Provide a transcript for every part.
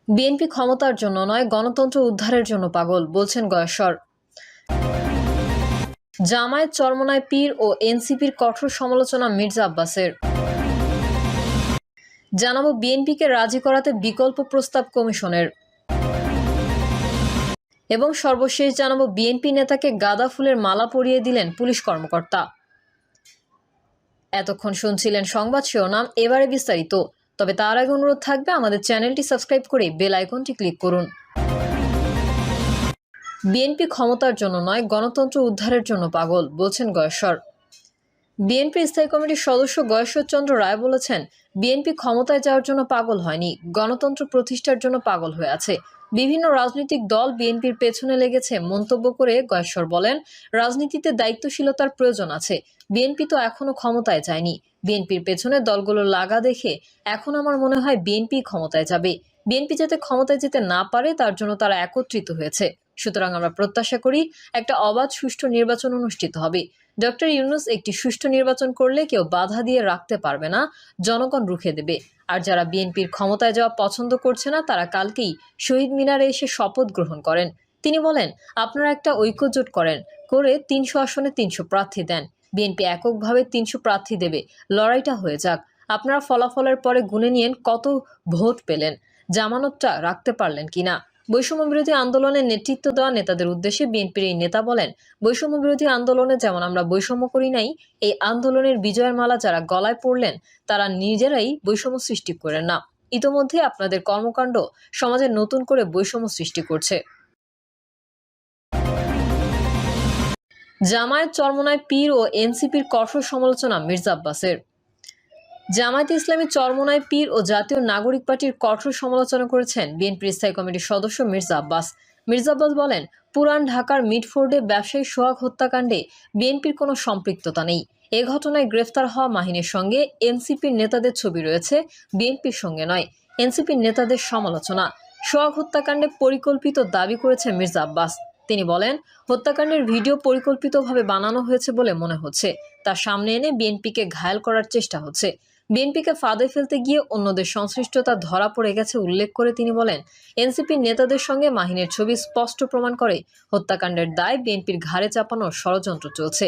BNP ক্ষমতার জন্য নয়, গণতন্ত্র উদ্ধারের জন্য পাগল, বলছেন গয়েশ্বর। জামায়াত চরমোনাই পীর ও এনসিপির কঠোর সমালোচনা মির্জা আব্বাসের। জানাবো বিএনপিকে রাজি করাতে বিকল্প প্রস্তাব কমিশনের। এবং সর্বশেষ জানাবো বিএনপি নেতাকে গাঁদা ফুলের মালা পরিয়ে দিলেন পুলিশ কর্মকর্তা। এতক্ষণ শুনছিলেন সংবাদ শিরোনাম, এবারে বিস্তারিত। তবে তার আগে অনুরোধ থাকবে আমাদের চ্যানেলটি সাবস্ক্রাইব করে বেল আইকনটি ক্লিক করুন। বিএনপি ক্ষমতার জন্য নয়, গণতন্ত্র উদ্ধারের জন্য পাগল, বলছেন গয়েশ্বর। বিএনপি স্থায়ী কমিটির সদস্য গয়েশ্বর চন্দ্র রায় বলেছেন, বিএনপি ক্ষমতায় যাওয়ার জন্য পাগল হয়নি, গণতন্ত্র প্রতিষ্ঠার জন্য পাগল হয়ে আছে। বিভিন্ন রাজনৈতিক দল বিএনপির পেছনে লেগেছে মন্তব্য করে গয়েশ্বর বলেন, রাজনীতিতে দায়িত্বশীলতার প্রয়োজন আছে। বিএনপি তো এখনো ক্ষমতায় যায়নি। বিএনপির পেছনে দলগুলো লাগা দেখে এখন আমার মনে হয় বিএনপি ক্ষমতায় যাবে। বিএনপি যাতে ক্ষমতায় যেতে না পারে তার জন্য তারা একত্রিত হয়েছে। সুতরাং আমরা প্রত্যাশা করি একটা অবাধ সুষ্ঠু নির্বাচন অনুষ্ঠিত হবে। ডক্টর ইউনূস একটি সুষ্ঠু নির্বাচন করলে কেউ বাধা দিয়ে রাখতে পারবে না, জনগণ রুখে দেবে। আর যারা বিএনপির ক্ষমতায় যাওয়া পছন্দ করছে না তারা কালকেই শহীদ মিনারে এসে শপথ গ্রহণ করেন। তিনি বলেন, আপনারা একটা ঐক্যজোট করে ৩০০ আসনে ৩০০ প্রার্থী দেন। বিএনপি এককভাবে ৩০০ প্রার্থী দেবে, লড়াইটা হয়ে যাক। আপনারা ফলাফলের পরে গুনে নিয়েন কত ভোট পেলেন, জামানতটা রাখতে পারলেন কিনা। বৈষম্য বিরোধী আন্দোলনে নেতৃত্ব দেওয়া নেতাদের উদ্দেশ্যে বিএনপির এই নেতা বলেন, বৈষম্য বিরোধী আন্দোলনে যেমন আমরা বৈষম্য করি নাই, এই আন্দোলনের বিজয়ের মালা যারা গলায় পড়লেন তারা নিজেরাই বৈষম্য সৃষ্টি করেন না। ইতোমধ্যে আপনাদের কর্মকাণ্ড সমাজে নতুন করে বৈষম্য সৃষ্টি করছে। জামায়াত চরমোনাই পীর ও এনসিপির কঠোর সমালোচনা মির্জা আব্বাসের। জামায়াতে ইসলামী চরমোনাই পীর ও জাতীয় নাগরিক পার্টির কঠোর সমালোচনা করেছেন বিএনপির স্থায়ী কমিটির সদস্য মির্জা আব্বাস। মির্জা আব্বাস বলেন, পুরান ঢাকার মিটফোর্ডে ব্যবসায়ী সোহাগ হত্যাকাণ্ডে বিএনপির কোনো সম্পৃক্ততা নেই। এ ঘটনায় গ্রেফতার হওয়া মাহিনের সঙ্গে এনসিপির নেতাদের ছবি রয়েছে, বিএনপির সঙ্গে নয়। এনসিপির নেতাদের সমালোচনা। সোহাগ হত্যাকাণ্ডে পরিকল্পিত দাবি করেছে মির্জা আব্বাস। তিনি বলেন, হত্যাকাণ্ডের ভিডিও পরিকল্পিতভাবে বানানো হয়েছে বলে মনে হচ্ছে। তার সামনে এনে বিএনপিকে ঘায়েল করার চেষ্টা হচ্ছে। বিএনপিকে ফাঁদে ফেলতে গিয়ে অন্যদের সংশ্লিষ্টতা ধরা পড়ে গেছে উল্লেখ করে তিনি বলেন, এনসিপির নেতাদের সঙ্গে মাহিনের ছবি স্পষ্ট প্রমাণ করে হত্যাকাণ্ডের দায় বিএনপির ঘাড়ে চাপানোর ষড়যন্ত্র চলছে।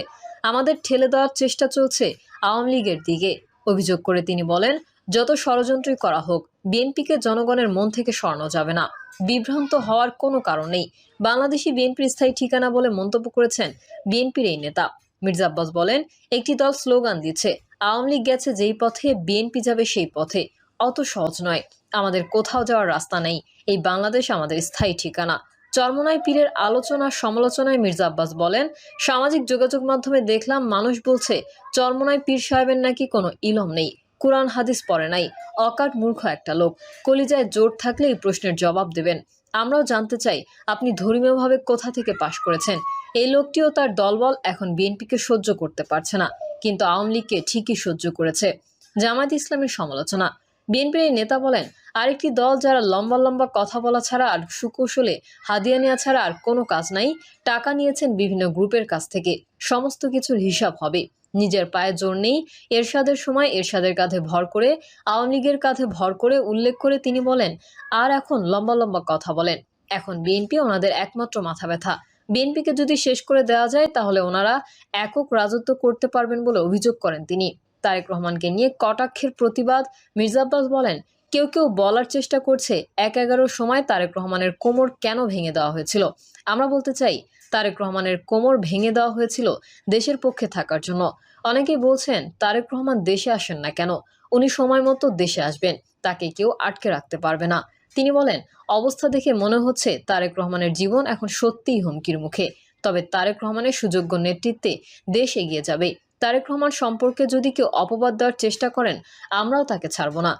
আমাদের ঠেলে দেওয়ার চেষ্টা চলছে আওয়ামী লীগের দিকে। অভিযোগ করে তিনি বলেন, যত ষড়যন্ত্রই করা হোক, বিএনপিকে জনগণের মন থেকে সরানো যাবে না। বিভ্রান্ত হওয়ার কোনো কারণ নেই। বাংলাদেশি বিএনপির স্থায়ী ঠিকানা বলে মন্তব্য করেছেন বিএনপির এই নেতা। মির্জা আব্বাস বলেন, একটি দল স্লোগান দিচ্ছে, আওয়ামী লীগ গেছে যেই পথে বিএনপি যাবে সেই পথে। অত সহজ নয়। আমাদের কোথাও যাওয়ার রাস্তা নেই। এই বাংলাদেশ আমাদের স্থায়ী ঠিকানা। চরমোনাই পীরের আলোচনা সমালোচনায় মির্জা আব্বাস বলেন, সামাজিক যোগাযোগ মাধ্যমে দেখলাম মানুষ বলছে চরমোনাই পীর সাহেবের নাকি কোনো ইলম নেই, কুরআন হাদিস পড়ে নাই, অকাট মূর্খ একটা লোক। কলিজায় জোর থাকলে এই প্রশ্নের জবাব দেবেন। আমরাও জানতে চাই আপনি ধর্মীয়ভাবে কোথা থেকে পাশ করেছেন। এই লোকটিও তার দলবল এখন বিএনপিকে সহ্য করতে পারছে না, কিন্তু আওয়ামী লীগকে ঠিকই সহ্য করেছে। জামায়াত ইসলামের সমালোচনা। বিএনপির এই নেতা বলেন, আরেকটি দল যারা লম্বা লম্বা কথা বলা ছাড়া আর সুকৌশলে হাদিয়া নেওয়া ছাড়া আর কোনো কাজ নাই, টাকা নিয়েছেন বিভিন্ন গ্রুপের কাছ থেকে, সমস্ত কিছুর হিসাব হবে। নিজের পায়ে জোর নেই। এরশাদের সময় এরশাদের কাঁধে ভর করে, আওয়ামী লীগের কাঁধে ভর করে উল্লেখ করে তিনি বলেন, আর এখন লম্বা লম্বা কথা বলেন। এখন বিএনপি ওনাদের একমাত্র মাথা ব্যথা। বিএনপিকে যদি শেষ করে দেওয়া যায় তাহলে ওনারা একক রাজত্ব করতে পারবেন বলে অভিযোগ করেন তিনি। তারেক রহমানকে নিয়ে কটাক্ষের প্রতিবাদ। মির্জা আব্বাস বলেন, কেউ কেউ বলার চেষ্টা করছে ১/১১ সময় তারেক রহমানের কোমর কেন ভেঙে দেওয়া হয়েছিল। আমরা বলতে চাই, তারেক রহমানের কোমর ভেঙে দেওয়া হয়েছিল দেশের পক্ষে থাকার জন্য। অনেকেই বলছেন তারেক রহমান দেশে আসেন না কেন, উনি সময় মতো দেশে আসবেন, তাকে কেউ আটকে রাখতে পারবে না। তিনি বলেন, অবস্থা দেখে মনে হচ্ছে তারেক রহমানের জীবন এখন সত্যিই হুমকির মুখে। তবে তারেক রহমানের সুযোগ্য নেতৃত্বে দেশ এগিয়ে যাবে। তারেক রহমান সম্পর্কে যদি কেউ অপবাদ দেওয়ার চেষ্টা করেন, আমরাও তাকে ছাড়ব না।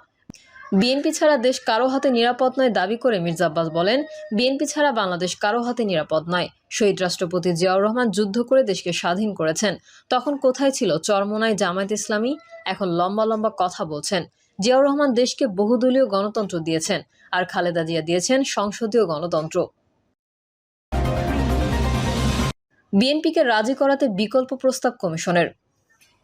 বিএনপি ছাড়া দেশ কারো হাতে নিরাপদ নয় দাবি করে মির্জা আব্বাস বলেন, বিএনপি ছাড়া বাংলাদেশ কারো হাতে নিরাপদ নয়। শহীদ রাষ্ট্রপতি জিয়াউর রহমান যুদ্ধ করে দেশকে স্বাধীন করেছেন। তখন কোথায় ছিল চরমোনাই জামায়াত ইসলামী? এখন লম্বা লম্বা কথা বলছেন। জিয়াউর রহমান দেশকে বহুদলীয় গণতন্ত্র দিয়েছেন, আর খালেদা জিয়া দিয়েছেন সংসদীয় গণতন্ত্র। বিএনপিকে রাজি করাতে বিকল্প প্রস্তাব কমিশনের।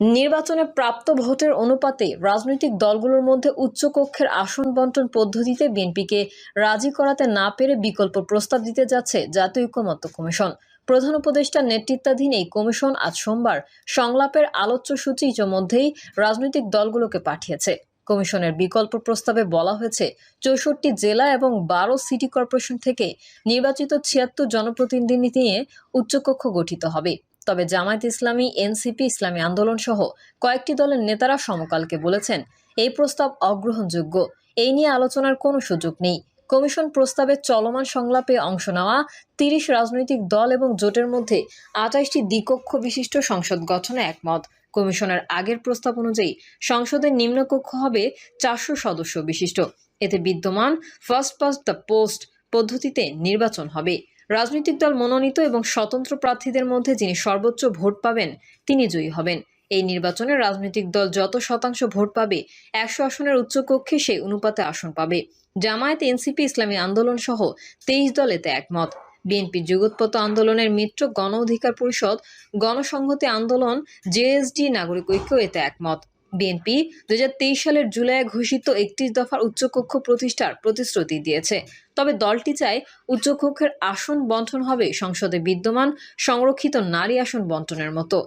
নির্বাচনে প্রাপ্ত ভোটের অনুপাতে রাজনৈতিক দলগুলোর মধ্যে উচ্চকক্ষের আসন বণ্টন পদ্ধতিতে বিএনপিকে রাজি করাতে না পেরে বিকল্প প্রস্তাব দিতে যাচ্ছে জাতীয় ঐকমত্য কমিশন। প্রধান উপদেষ্টার নেতৃত্বাধীন এই কমিশন আজ সোমবার সংলাপের আলোচ্য সূচি ইতোমধ্যেই রাজনৈতিক দলগুলোকে পাঠিয়েছে। কমিশনের বিকল্প প্রস্তাবে বলা হয়েছে ৬৪ জেলা এবং ১২ সিটি কর্পোরেশন থেকে নির্বাচিত ৭৬ জনপ্রতিনিধি নিয়ে উচ্চকক্ষ গঠিত হবে। তবে জামায়াত ইসলামী, এনসিপি, ইসলামী আন্দোলন সহ কয়েকটি দলের নেতারা সমকালকে বলেছেন এই প্রস্তাব অগ্রহণযোগ্য। এই নিয়ে আলোচনার কোনো সুযোগ নেই। কমিশন প্রস্তাবে চলমান সংলাপে অংশ নেওয়া ৩০ রাজনৈতিক দল এবং জোটের মধ্যে ২৮টি দ্বিকক্ষ বিশিষ্ট সংসদ গঠনে একমত। কমিশনের আগের প্রস্তাব অনুযায়ী সংসদের নিম্নকক্ষ হবে ৪০০ সদস্য বিশিষ্ট। এতে বিদ্যমান ফার্স্ট পাস্ট দ্য পোস্ট পদ্ধতিতে নির্বাচন হবে। রাজনৈতিক দল মনোনীত এবং স্বতন্ত্র প্রার্থীদের মধ্যে যিনি সর্বোচ্চ ভোট পাবেন তিনি জয়ী হবেন। এই নির্বাচনে রাজনৈতিক দল যত শতাংশ ভোট পাবে ১০০ আসনের উচ্চকক্ষে সেই অনুপাতে আসন পাবে। জামায়াত, এনসিপি, ইসলামী আন্দোলন সহ ২৩ দল এতে একমত। বিএনপি যুগোৎপত্ত আন্দোলনের মিত্র গণ অধিকার পরিষদ, গণসংহতি আন্দোলন, জেএসডি, নাগরিক ঐক্য এতে একমত। বিএনপি ২০২৩ সালের জুলাইয়ে ঘোষিত ৩১ দফার উচ্চকক্ষ প্রতিষ্ঠার প্রতিশ্রুতি দিয়েছে। তবে দলটি চায় উচ্চকক্ষের আসন বণ্টন হবে সংসদে বিদ্যমান সংরক্ষিত নারী আসন বণ্টনের মতো।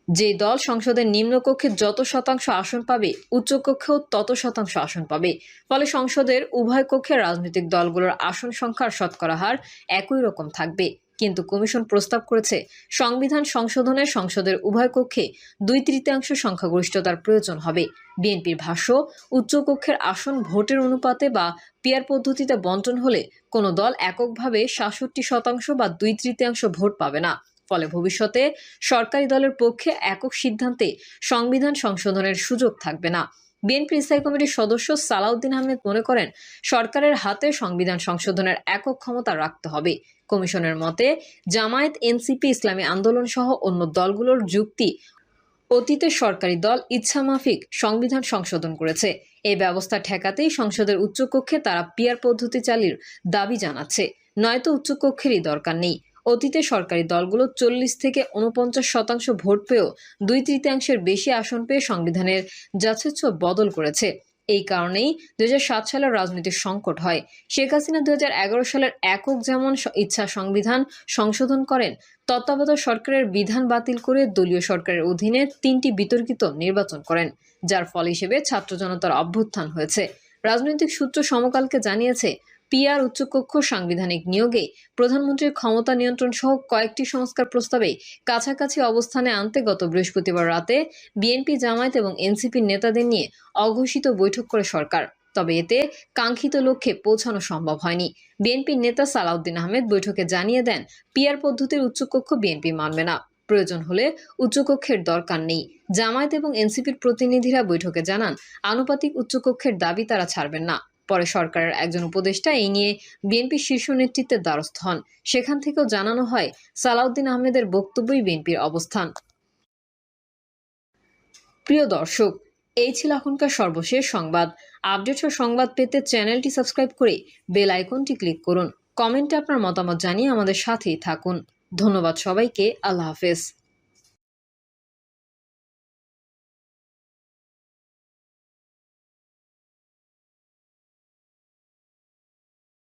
যে দল সংসদের নিম্নকক্ষে যত শতাংশ আসন পাবে উচ্চকক্ষেও তত শতাংশ আসন পাবে। ফলে সংসদের উভয় কক্ষে রাজনৈতিক দলগুলোর আসন সংখ্যার শতকরা হার একই রকম থাকবে। কিন্তু কমিশন প্রস্তাব করেছে সংবিধান সংশোধনে সংসদের উভয় কক্ষে ২/৩ সংখ্যাগরিষ্ঠতার প্রয়োজন হবে। বিএনপির ভাষ্য, উচ্চকক্ষের আসন ভোটের অনুপাতে বা পিয়ার পদ্ধতিতে বণ্টন হলে কোনো দল এককভাবে ৬৭% বা ২/৩ ভোট পাবে না। ফলে ভবিষ্যতে সরকারি দলের পক্ষে একক সিদ্ধান্তে সংবিধান সংশোধনের সুযোগ থাকবে না। বিএনপি স্থায়ী কমিটির সদস্য সালাউদ্দিন আহমেদ মনে করেন, সরকারের হাতে সংবিধান সংশোধনের একক ক্ষমতা রাখতে হবে। কমিশনের মতে, জামায়াত, এনসিপি, ইসলামী আন্দোলন সহ অন্য দলগুলোর যুক্তি, অতীতে সরকারি দল ইচ্ছামাফিক সংবিধান সংশোধন করেছে। এই ব্যবস্থা ঠেকাতেই সংসদের উচ্চকক্ষে তারা পিয়ার পদ্ধতি চালুর দাবি জানাচ্ছে, নয়তো উচ্চকক্ষেরই দরকার নেই। অতীতে সরকারি দলগুলো ৪০ থেকে ৪৯% ভোট পেয়েও ২/৩ বেশি আসন পেয়ে সংবিধানের যথেচ্ছ বদল করেছে। এই কারণেই ২০০৭ সালের রাজনৈতিক সংকট হয়। শেখ হাসিনা ২০১১ সালের একক যেমন ইচ্ছা সংবিধান সংশোধন করেন, তত্ত্বাবধায়ক সরকারের বিধান বাতিল করে দলীয় সরকারের অধীনে ৩টি বিতর্কিত নির্বাচন করেন, যার ফল হিসেবে ছাত্র জনতার অভ্যুত্থান হয়েছে। রাজনৈতিক সূত্র সমকালকে জানিয়েছে, পিআর, উচ্চকক্ষ, সাংবিধানিক নিয়োগে প্রধানমন্ত্রীর ক্ষমতা নিয়ন্ত্রণ সহ কয়েকটি সংস্কার প্রস্তাবে কাছাকাছি অবস্থানে আনতে গত বৃহস্পতিবার রাতে বিএনপি, জামায়াত এবং এনসিপির নেতাদের নিয়ে অঘোষিত বৈঠক করে সরকার। তবে এতে কাঙ্ক্ষিত লক্ষ্যে পৌঁছানো সম্ভব হয়নি। বিএনপির নেতা সালাউদ্দিন আহমেদ বৈঠকে জানিয়ে দেন, পিআর পদ্ধতির উচ্চকক্ষ বিএনপি মানবে না। প্রয়োজন হলে উচ্চকক্ষের দরকার নেই। জামায়াত এবং এনসিপির প্রতিনিধিরা বৈঠকে জানান, আনুপাতিক উচ্চকক্ষের দাবি তারা ছাড়বেন না। পরে সরকারের একজন উপদেষ্টা এই নিয়ে বিএনপির শীর্ষ নেতৃত্বের দ্বারস্থ হন। সেখান থেকেও জানানো হয়, সালাউদ্দিন আহমেদের বক্তব্যই বিএনপির অবস্থান। প্রিয় দর্শক, এই ছিল এখনকার সর্বশেষ সংবাদ। আপডেট ও সংবাদ পেতে চ্যানেলটি সাবস্ক্রাইব করে বেল আইকনটি ক্লিক করুন। কমেন্টে আপনার মতামত জানিয়ে আমাদের সাথেই থাকুন। ধন্যবাদ সবাইকে। আল্লাহ হাফেজ।